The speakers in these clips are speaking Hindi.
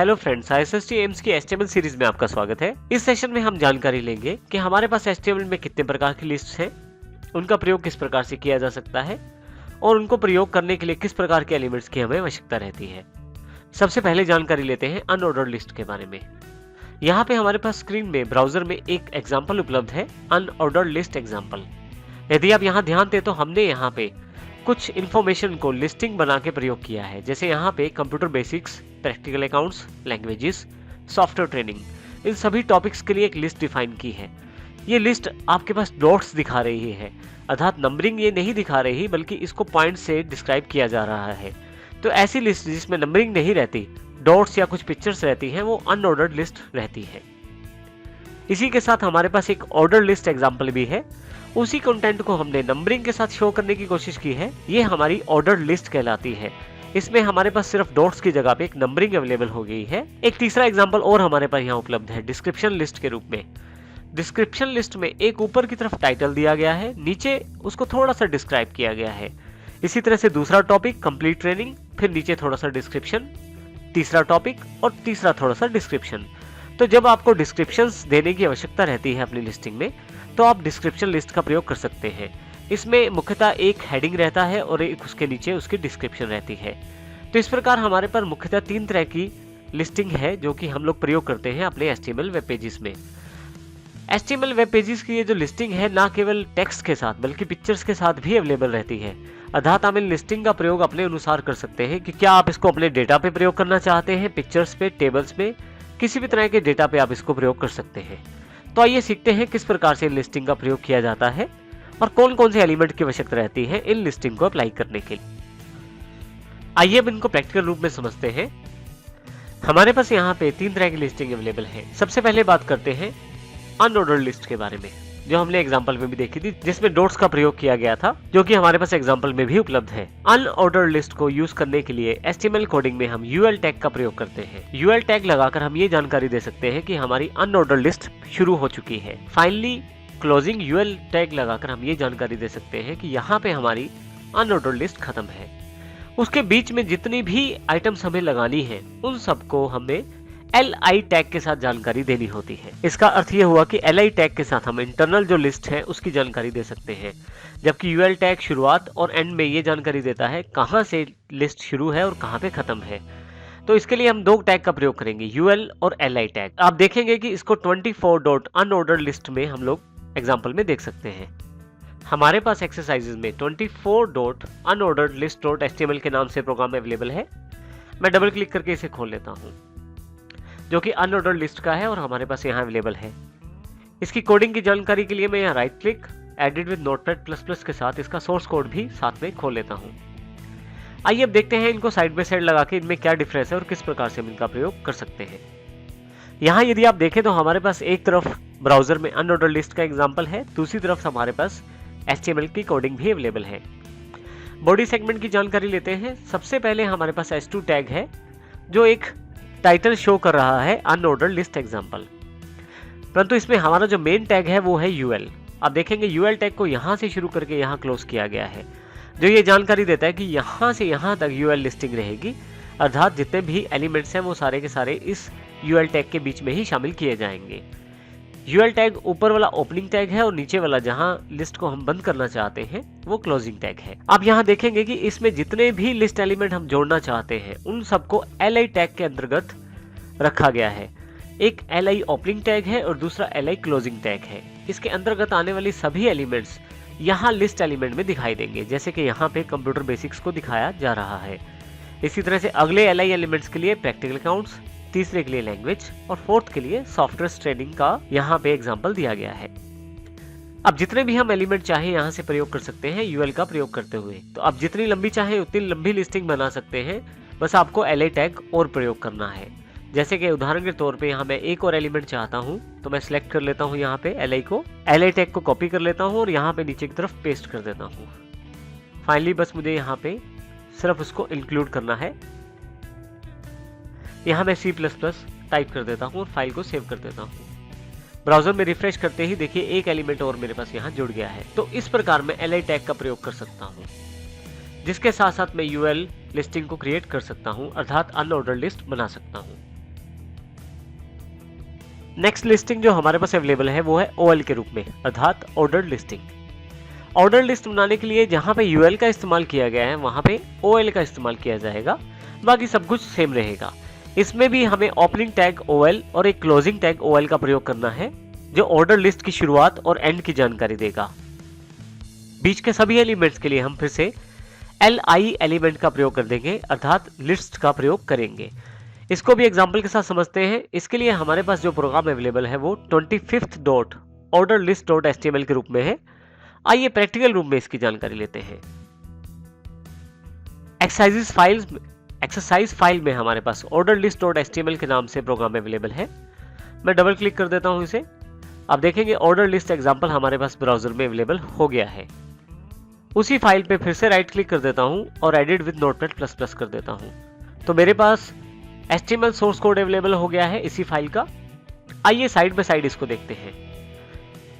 हेलो फ्रेंड्स, ISST एम्स की HTML सीरीज में आपका स्वागत है। इस सेशन में हम जानकारी लेंगे कि हमारे पास HTML में कितने प्रकार की लिस्ट्स हैं, उनका प्रयोग किस प्रकार से किया जा सकता है और उनको प्रयोग करने के लिए किस प्रकार के एलिमेंट्स की हमें आवश्यकता रहती है। सबसे पहले जानकारी लेते हैं अनऑर्डर्ड लिस्ट के बारे में। यहाँ पे हमारे पास स्क्रीन में ब्राउजर में एक एग्जाम्पल उपलब्ध है, अनऑर्डर्ड लिस्ट एग्जाम्पल। यदि आप यहाँ ध्यान दें तो हमने यहाँ पे कुछ इन्फॉर्मेशन को लिस्टिंग बना के प्रयोग किया है। जैसे यहाँ पे computer basics, practical accounts, languages, software training, इन सभी टॉपिक्स के लिए एक लिस्ट डिफाइन की है। ये लिस्ट आपके पास डॉट्स दिखा रही है, अर्थात नंबरिंग ये नहीं दिखा रही, बल्कि इसको पॉइंट से डिस्क्राइब किया जा रहा है। तो ऐसी लिस्ट जिसमें नंबरिंग नहीं रहती, डॉट्स या कुछ पिक्चर्स रहती हैं, वो अनऑर्डर्ड लिस्ट रहती है। इसी के साथ हमारे पास एक ऑर्डर लिस्ट एग्जाम्पल भी है। उसी कंटेंट को हमने नंबरिंग के साथ शो करने की कोशिश की है। ये हमारी ऑर्डर लिस्ट कहलाती है। इसमें हमारे पास सिर्फ डॉट्स की जगह पे एक नंबरिंग अवेलेबल हो गई है। एक तीसरा एग्जांपल और हमारे पास यहाँ उपलब्ध है डिस्क्रिप्शन लिस्ट के रूप में। डिस्क्रिप्शन लिस्ट में एक ऊपर की तरफ टाइटल दिया गया है, नीचे उसको थोड़ा सा डिस्क्राइब किया गया है। इसी तरह से दूसरा टॉपिक कंप्लीट ट्रेनिंग, फिर नीचे थोड़ा सा डिस्क्रिप्शन, तीसरा टॉपिक और तीसरा थोड़ा सा डिस्क्रिप्शन। तो जब आपको डिस्क्रिप्शंस देने की आवश्यकता रहती है अपनी लिस्टिंग में, तो आप डिस्क्रिप्शन लिस्ट का प्रयोग कर सकते हैं। इसमें मुख्यतः एक हेडिंग रहता है और एक उसके नीचे उसकी डिस्क्रिप्शन रहती है। तो इस प्रकार हमारे पास मुख्यतः 3 तरह की लिस्टिंग है जो कि हम लोग प्रयोग करते हैं अपने HTML वेब पेजेस में। HTML वेब पेजेस की ये जो लिस्टिंग है ना केवल टेक्स्ट के साथ बल्कि पिक्चर्स के साथ भी अवेलेबल रहती है। अर्थात हम इन लिस्टिंग का प्रयोग अपने अनुसार कर सकते हैं कि क्या आप इसको अपने डेटा पे प्रयोग करना चाहते हैं, पिक्चर्स पे, टेबल्स पे, किसी भी तरह के डेटा पे आप इसको प्रयोग कर सकते हैं। तो आइए सीखते हैं किस प्रकार से इन लिस्टिंग का प्रयोग किया जाता है और कौन कौन से एलिमेंट की आवश्यकता रहती है इन लिस्टिंग को अप्लाई करने के लिए। आइए अब इनको प्रैक्टिकल रूप में समझते हैं। हमारे पास यहाँ पे 3 तरह की लिस्टिंग अवेलेबल है। सबसे पहले बात करते हैं अनऑर्डर्ड लिस्ट के बारे में, जो हमने एग्जांपल में भी देखी थी, जिसमें डॉट्स का प्रयोग किया गया था, जो कि हमारे पास एग्जांपल में भी उपलब्ध है। अनऑर्डर्ड लिस्ट को यूज करने के लिए HTML कोडिंग में हम UL टैग का प्रयोग करते हैं। UL टैग लगाकर हम ये जानकारी दे सकते हैं कि हमारी अनऑर्डर्ड लिस्ट शुरू हो चुकी है। फाइनली क्लोजिंग UL टैग लगाकर हम ये जानकारी दे सकते हैं कि यहाँ पे हमारी अनऑर्डर्ड लिस्ट खत्म है। उसके बीच में जितनी भी आइटम्स हमें लगानी है, उन सबको हमें LI टैग के साथ जानकारी देनी होती है। इसका अर्थ ये हुआ कि LI टैग के साथ हम इंटरनल जो लिस्ट है उसकी जानकारी दे सकते हैं, जबकि UL टैग शुरुआत और एंड में ये जानकारी देता है कहां से लिस्ट शुरू है और कहां पे खत्म है। तो इसके लिए हम 2 टैग का प्रयोग करेंगे, UL और LI टैग। आप देखेंगे कि इसको 24.unordered लिस्ट में हम लोग एग्जाम्पल में देख सकते हैं। हमारे पास एक्सरसाइजेज में 24.unordered list.html के नाम से प्रोग्राम अवेलेबल है। मैं डबल क्लिक करके इसे खोल लेता हूँ, जो कि अनऑर्डर्ड लिस्ट का है और हमारे पास यहाँ अवेलेबल है। इसकी कोडिंग की जानकारी के लिए मैं यहाँ right click, edit with notepad++ के साथ इसका सोर्स कोड भी साथ में खोल लेता हूँ। आइए अब देखते हैं इनको साइड बाय साइड लगा के इनमें क्या डिफरेंस है और किस प्रकार से हम इनका प्रयोग कर सकते हैं। यहाँ यदि आप देखें तो हमारे पास एक तरफ ब्राउजर में अनऑर्डर्ड लिस्ट का एग्जाम्पल है, दूसरी तरफ हमारे पास HTML की कोडिंग भी अवेलेबल है। बॉडी सेगमेंट की जानकारी लेते हैं। सबसे पहले हमारे पास H2 टैग है, जो एक टाइटल शो कर रहा है अनऑर्डर्ड लिस्ट एग्जाम्पल, परंतु इसमें हमारा जो मेन टैग है वो है UL। आप देखेंगे UL टैग को यहाँ से शुरू करके यहाँ क्लोज किया गया है, जो ये जानकारी देता है कि यहाँ से यहाँ तक UL लिस्टिंग रहेगी, अर्थात जितने भी एलिमेंट्स हैं वो सारे के सारे इस UL टैग के बीच में ही शामिल किए जाएंगे। UL टैग ऊपर वाला ओपनिंग टैग है और नीचे वाला जहां लिस्ट को हम बंद करना चाहते हैं वो क्लोजिंग टैग है। आप यहां देखेंगे कि इसमें जितने भी लिस्ट एलिमेंट हम जोड़ना चाहते हैं उन सबको LI टैग के अंतर्गत रखा गया है। एक LI ओपनिंग टैग है और दूसरा LI क्लोजिंग टैग है। इसके अंतर्गत आने वाली सभी एलिमेंट्स यहाँ लिस्ट एलिमेंट में दिखाई देंगे, जैसे कि यहाँ पे कंप्यूटर बेसिक्स को दिखाया जा रहा है। इसी तरह से अगले LI एलिमेंट्स के लिए प्रैक्टिकल अकाउंट्स, तीसरे के लिए लैंग्वेज और फोर्थ के लिए सॉफ्टवेयर ट्रेनिंग का यहाँ पे एग्जाम्पल दिया गया है। अब जितने भी हम एलिमेंट चाहे यहाँ से प्रयोग कर सकते हैं UL का प्रयोग करते हुए। तो आप जितनी लंबी चाहे उतनी लंबी लिस्टिंग बना सकते हैं, बस आपको LI टैग और प्रयोग करना है। जैसे कि उदाहरण के तौर पे यहाँ मैं एक और एलिमेंट चाहता हूँ, तो मैं सिलेक्ट कर लेता हूँ यहाँ पे LI को, LI टैग को कॉपी कर लेता हूँ और यहाँ पे नीचे की तरफ पेस्ट कर देता हूँ। फाइनली बस मुझे यहाँ पे सिर्फ उसको इंक्लूड करना है। यहाँ मैं C++ टाइप कर देता हूँ और फाइल को सेव कर देता हूँ। ब्राउजर में रिफ्रेश करते ही देखिए एक एलिमेंट और मेरे पास यहाँ जुड़ गया है। तो इस प्रकार मैं LI टैग का प्रयोग कर सकता हूँ, जिसके साथ साथ मैं UL लिस्टिंग को क्रिएट कर सकता हूँ, अर्थात अनऑर्डर्ड लिस्ट बना सकता हूँ। नेक्स्ट लिस्टिंग जो हमारे पास अवेलेबल है वो है OL के रूप में, अर्थात ऑर्डर्ड लिस्टिंग। ऑर्डर लिस्ट बनाने के लिए जहां पे UL का इस्तेमाल किया गया है वहां पे OL का इस्तेमाल किया जाएगा, बाकी सब कुछ सेम रहेगा। इसमें भी हमें ओपनिंग टैग OL और एक क्लोजिंग टैग OL का प्रयोग करना है, जो ऑर्डर लिस्ट की शुरुआत और एंड की जानकारी देगा। बीच के सभी एलिमेंट्स के लिए हम फिर से LI एलिमेंट का प्रयोग कर देंगे, अर्थात लिस्ट का प्रयोग करेंगे। इसको भी एग्जांपल के साथ समझते हैं। इसके लिए हमारे पास जो प्रोग्राम अवेलेबल है वो 25th dot order list dot HTML के रूप में है। आइए प्रैक्टिकल रूप में इसकी जानकारी लेते हैं। एक्सरसाइज फाइल में हमारे पास ऑर्डर लिस्ट डॉट HTML के नाम से प्रोग्राम अवेलेबल है। मैं डबल क्लिक कर देता हूं इसे। आप देखेंगे ऑर्डर लिस्ट एग्जांपल हमारे पास ब्राउजर में अवेलेबल हो गया है। उसी फाइल पे फिर से राइट क्लिक कर देता हूं और एडिट विद नोटपैड++ कर देता हूं, तो मेरे पास HTML सोर्स कोड अवेलेबल हो गया है इसी फाइल का। आइए साइड बाय साइड इसको देखते हैं।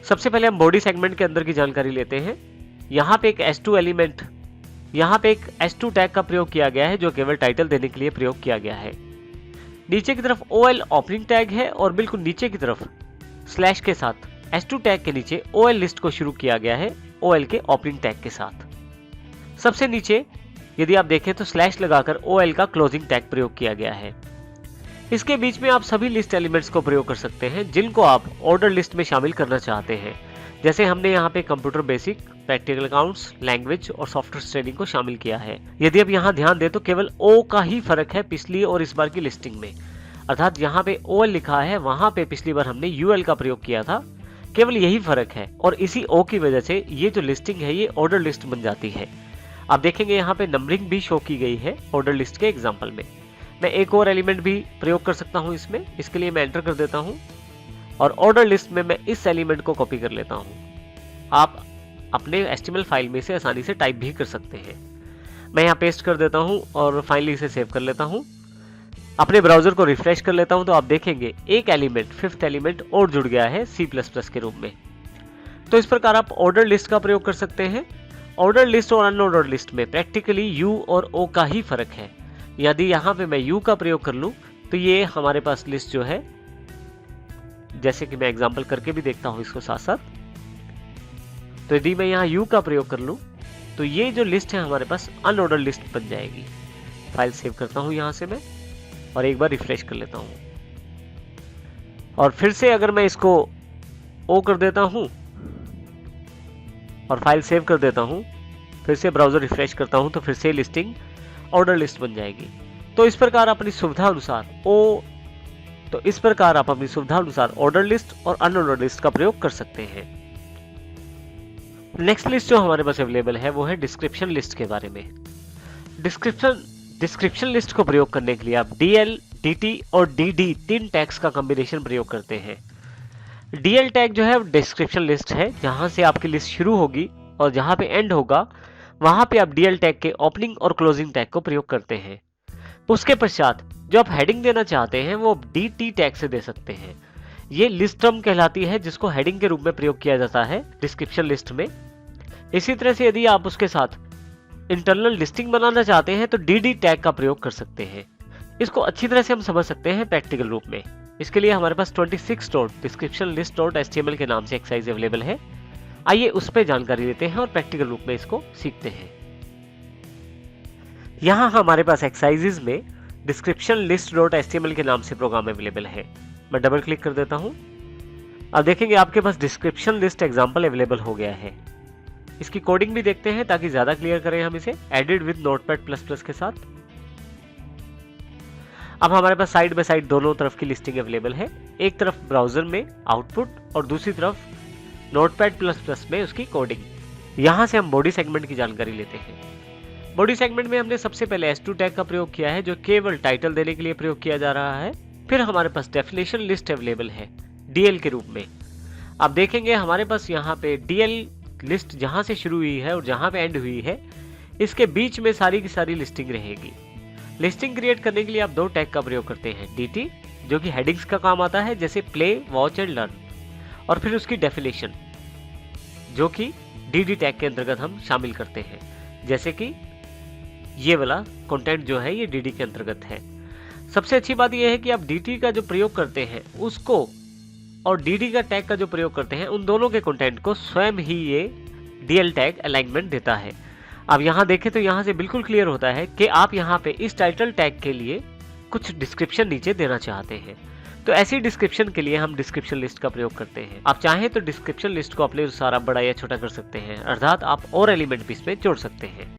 सबसे पहले हम बॉडी सेगमेंट के अंदर की जानकारी लेते हैं। यहाँ पे एक S2 टैग का प्रयोग किया गया है, जो केवल टाइटल देने के लिए प्रयोग किया गया है। नीचे की तरफ OL ओपनिंग टैग है और बिल्कुल नीचे की तरफ स्लैश के साथ S2 टैग के नीचे OL लिस्ट को शुरू किया गया है OL के ओपनिंग टैग के साथ। सबसे नीचे यदि आप देखें तो स्लैश लगाकर OL का क्लोजिंग टैग प्रयोग किया गया है। इसके बीच में आप सभी लिस्ट एलिमेंट्स को प्रयोग कर सकते हैं जिनको आप ऑर्डर लिस्ट में शामिल करना चाहते हैं। जैसे हमने यहाँ पे computer basic, practical accounts, language और सॉफ्टवेयर ट्रेनिंग को शामिल किया है। यदि आप यहाँ ध्यान दें तो केवल O का ही फर्क है पिछली और इस बार की लिस्टिंग में, अर्थात यहाँ पे OL लिखा है, वहां पे पिछली बार हमने UL का प्रयोग किया था। केवल यही फर्क है और इसी O की वजह से ये जो लिस्टिंग है ये ऑर्डर लिस्ट बन जाती है। आप देखेंगे यहाँ पे नंबरिंग भी शो की गई है ऑर्डर लिस्ट के एग्जाम्पल में। मैं एक और एलिमेंट भी प्रयोग कर सकता हूं इसमें। इसके लिए मैं एंटर कर देता हूं और ऑर्डर लिस्ट में मैं इस एलिमेंट को कॉपी कर लेता हूं। आप अपने HTML फाइल में से आसानी से टाइप भी कर सकते हैं। मैं यहाँ पेस्ट कर देता हूं और फाइनली इसे सेव कर लेता हूं। अपने ब्राउजर को रिफ्रेश कर लेता हूं तो आप देखेंगे एक एलिमेंट, 5th एलिमेंट और जुड़ गया है C++ के रूप में। तो इस प्रकार आप ऑर्डर लिस्ट का प्रयोग कर सकते हैं। ऑर्डर लिस्ट और अनऑर्डर लिस्ट में प्रैक्टिकली U और O का ही फर्क है। यदि यहाँ पे मैं U का प्रयोग कर लूं तो ये हमारे पास लिस्ट जो है, जैसे कि मैं एग्जांपल करके भी देखता हूं इसको साथ साथ, तो यदि मैं यहाँ U का प्रयोग कर लूं तो ये जो लिस्ट है हमारे पास अनऑर्डर लिस्ट बन जाएगी। फाइल सेव करता हूं यहाँ से मैं और एक बार रिफ्रेश कर लेता हूं और फिर से अगर मैं इसको O कर देता हूं और फाइल सेव कर देता हूं, फिर से ब्राउजर रिफ्रेश करता हूं तो फिर से लिस्टिंग ऑर्डर लिस्ट बन जाएगी। तो इस प्रकार आप अपनी सुविधा अनुसार ऑर्डर लिस्ट और अनऑर्डर लिस्ट का प्रयोग कर सकते हैं। नेक्स्ट लिस्ट जो हमारे पास अवेलेबल है वो है डिस्क्रिप्शन लिस्ट के बारे में। डिस्क्रिप्शन लिस्ट को प्रयोग करने के लिए आप DL, DT और DD 3 टैग्स का कॉम्बिनेशन प्रयोग करते हैं। DL टैग जो है डिस्क्रिप्शन लिस्ट है, जहां से आपकी लिस्ट शुरू होगी और जहां पे एंड होगा वहां पे आप DL टैग के ओपनिंग और क्लोजिंग टैग को प्रयोग करते हैं। उसके पश्चात जो आप हेडिंग देना चाहते हैं वो DT टैग से दे सकते हैं। ये लिस्ट टर्म कहलाती है जिसको हेडिंग के रूप में प्रयोग किया जाता है डिस्क्रिप्शन लिस्ट में। इसी तरह से यदि आप उसके साथ इंटरनल लिस्टिंग बनाना चाहते हैं तो DD टैग का प्रयोग कर सकते हैं। इसको अच्छी तरह से हम समझ सकते हैं प्रैक्टिकल रूप में। इसके लिए हमारे पास 26.descriptionlist.html के नाम से एक्सरसाइज अवेलेबल है। आइए उस पर जानकारी लेते हैं और प्रैक्टिकल रूप में इसको सीखते हैं। यहाँ हमारे पास एक्सरसाइजेज में descriptionlist.html के नाम से प्रोग्राम अवेलेबल है। मैं डबल क्लिक कर देता हूँ। अब देखेंगे आपके पास डिस्क्रिप्शन लिस्ट एग्जाम्पल अवेलेबल हो गया है। इसकी कोडिंग भी देखते हैं ताकि ज्यादा क्लियर करें हम इसे एडिट विद नोटपैड++ के साथ। अब हमारे पास साइड बाय साइड दोनों तरफ की लिस्टिंग अवेलेबल है। एक तरफ ब्राउजर में आउटपुट और दूसरी तरफ नोटपैड++ में उसकी कोडिंग। यहां से हम बॉडी सेगमेंट की जानकारी लेते हैं। बॉडी सेगमेंट में हमने सबसे पहले S2 टैग का प्रयोग किया है जो केवल टाइटल देने के लिए प्रयोग किया जा रहा है। फिर हमारे पास डेफिनेशन लिस्ट अवेलेबल है DL के रूप में। आप देखेंगे हमारे पास यहाँ पे DL लिस्ट जहां से शुरू हुई है और जहां पे एंड हुई है इसके बीच में सारी की सारी लिस्टिंग रहेगी। लिस्टिंग क्रिएट करने के लिए आप 2 टैग का प्रयोग करते हैं, DT जो कि हेडिंग्स का काम आता है जैसे प्ले, वॉच एंड लर्न, और फिर उसकी डेफिनेशन जो कि DD टैग के अंतर्गत हम शामिल करते हैं, जैसे कि ये वाला कंटेंट जो है ये DD के अंतर्गत है। सबसे अच्छी बात यह है कि आप DT का जो प्रयोग करते हैं उसको और dd का टैग का जो प्रयोग करते हैं, उन दोनों के कंटेंट को स्वयं ही ये dl टैग अलाइनमेंट देता है। अब यहाँ देखें तो यहाँ से बिल्कुल क्लियर होता है कि आप यहाँ पे इस टाइटल टैग के लिए कुछ डिस्क्रिप्शन नीचे देना चाहते हैं। तो ऐसी डिस्क्रिप्शन के लिए हम डिस्क्रिप्शन लिस्ट का प्रयोग करते हैं। आप चाहें तो डिस्क्रिप्शन लिस्ट को अपने अनुसार आप बड़ा या छोटा कर सकते हैं, अर्थात आप और एलिमेंट भी इसमें जोड़ सकते हैं।